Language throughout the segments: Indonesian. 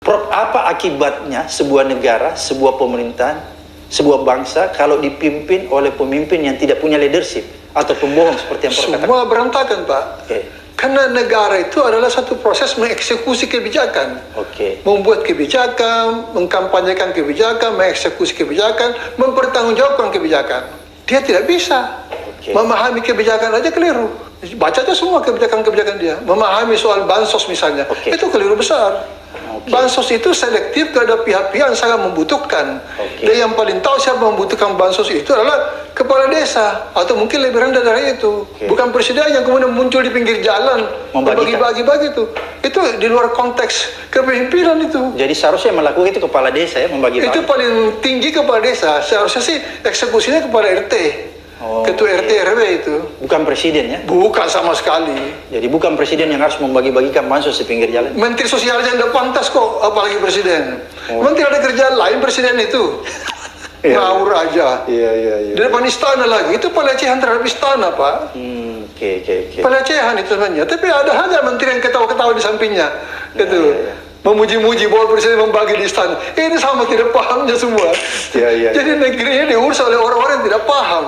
Prof, apa akibatnya sebuah negara, sebuah pemerintahan, sebuah bangsa kalau dipimpin oleh pemimpin yang tidak punya leadership atau pembohong seperti yang Prof katakan? Semua berantakan, Pak. Okay. Karena negara itu adalah satu proses mengeksekusi kebijakan. Okay. Membuat kebijakan, mengkampanyekan kebijakan, mengeksekusi kebijakan, mempertanggungjawabkan kebijakan. Dia tidak bisa. Memahami kebijakan aja keliru. Baca aja semua kebijakan-kebijakan dia. Memahami soal bansos misalnya. Itu keliru besar. Bansos itu selektif kepada pihak-pihak yang sangat membutuhkan. Dan yang paling tahu siapa membutuhkan bansos itu adalah kepala desa. Atau mungkin lebih rendah dari itu. Bukan presiden yang kemudian muncul di pinggir jalan. Membagi-bagi itu. Itu di luar konteks kepemimpinan itu. Jadi seharusnya melakukan itu kepala desa ya, membagi-bagi. Itu paling tinggi kepala desa. Seharusnya sih eksekusinya kepada RT. Ketua RT RW itu. Bukan presiden ya? Bukan sama sekali. Jadi bukan presiden yang harus membagi-bagikan bansos di pinggir jalan? Menteri sosial aja tidak pantas kok, apalagi presiden. Menteri ada kerjaan lain presiden itu. Ngawur aja. Di depan istana lagi, itu pelecehan terhadap istana, Pak. Pelecehan itu sebenarnya. Tapi ada hanya menteri yang ketawa-ketawa di sampingnya. Gitu. Memuji-muji bahwa presiden membagi di istana. Ini sama tidak pahamnya semua. Jadi negeri ini diurus oleh orang-orang yang tidak paham.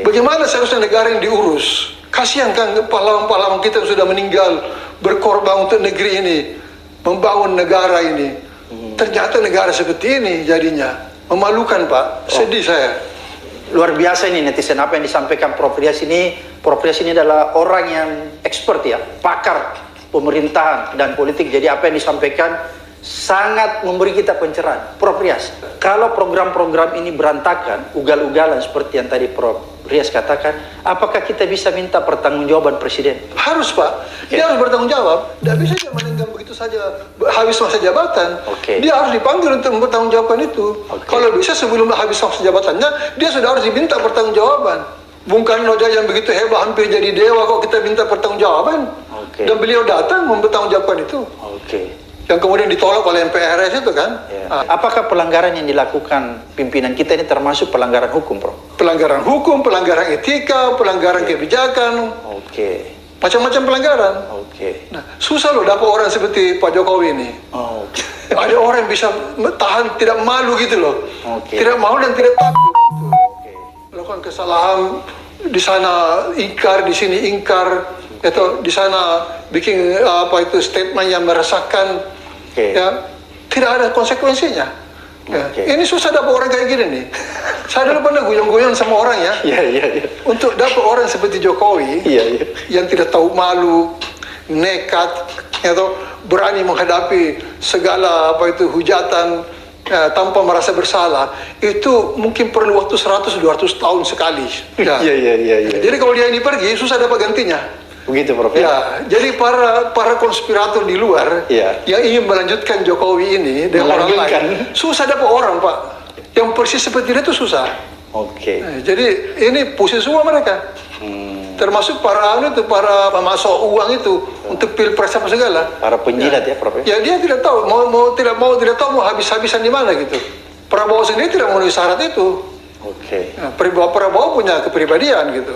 Bagaimana seharusnya negara yang diurus? Kasihan kan pahlawan-pahlawan kita yang sudah meninggal, berkorban untuk negeri ini, membangun negara ini. Ternyata negara seperti ini jadinya. Memalukan, Pak. Sedih saya. Luar biasa ini netizen apa yang disampaikan Prof Rias ini. Prof Rias ini adalah orang yang expert ya, pakar pemerintahan dan politik. Jadi apa yang disampaikan sangat memberi kita pencerahan. Prof Rias, kalau program-program ini berantakan, ugal-ugalan seperti yang tadi Prof Rias katakan, apakah kita bisa minta pertanggungjawaban presiden? Harus, Pak. Dia harus bertanggung jawab. Tidak bisa dia menenggang begitu saja habis masa jabatan. Dia harus dipanggil untuk mempertanggungjawabkan itu. Kalau bisa sebelum habis masa jabatannya, dia sudah harus diminta pertanggungjawaban. Bung Karno yang begitu hebat, hampir jadi dewa, kok kita minta pertanggungjawaban. Dan beliau datang mempertanggungjawabkan itu. Yang kemudian ditolak oleh MPRS itu kan. Apakah pelanggaran yang dilakukan pimpinan kita ini termasuk pelanggaran hukum, Prof? Pelanggaran hukum, pelanggaran etika, pelanggaran kebijakan. Macam-macam pelanggaran. Nah, susah loh dapat orang seperti Pak Jokowi ini. Ada orang yang bisa tahan, tidak malu gitu loh. Tidak malu dan tidak takut. Melakukan kesalahan, di sana ingkar, di sini ingkar, atau di sana bikin statement yang meresahkan, ya tidak ada konsekuensinya. Ini susah dapat orang kayak gini nih. Saya dulu pernah goyang-goyang sama orang ya. Untuk dapat orang seperti Jokowi, yang tidak tahu malu, nekat, atau berani menghadapi segala hujatan, tanpa merasa bersalah, itu mungkin perlu waktu 100-200 tahun sekali. Jadi kalau dia ini pergi, susah dapat gantinya. Begitu, Prof. Jadi para konspirator di luar yang ingin melanjutkan Jokowi ini dengan orang lain, susah dapat orang, Pak. Yang persis seperti dia itu susah. Jadi ini pusing semua mereka. Termasuk para pemasok uang itu untuk pilpres apa segala. Para penjilat ya, Prof. Ya dia tidak tahu tidak tahu mau habis-habisan di mana gitu. Prabowo sendiri tidak memenuhi syarat itu. Prabowo punya kepribadian gitu.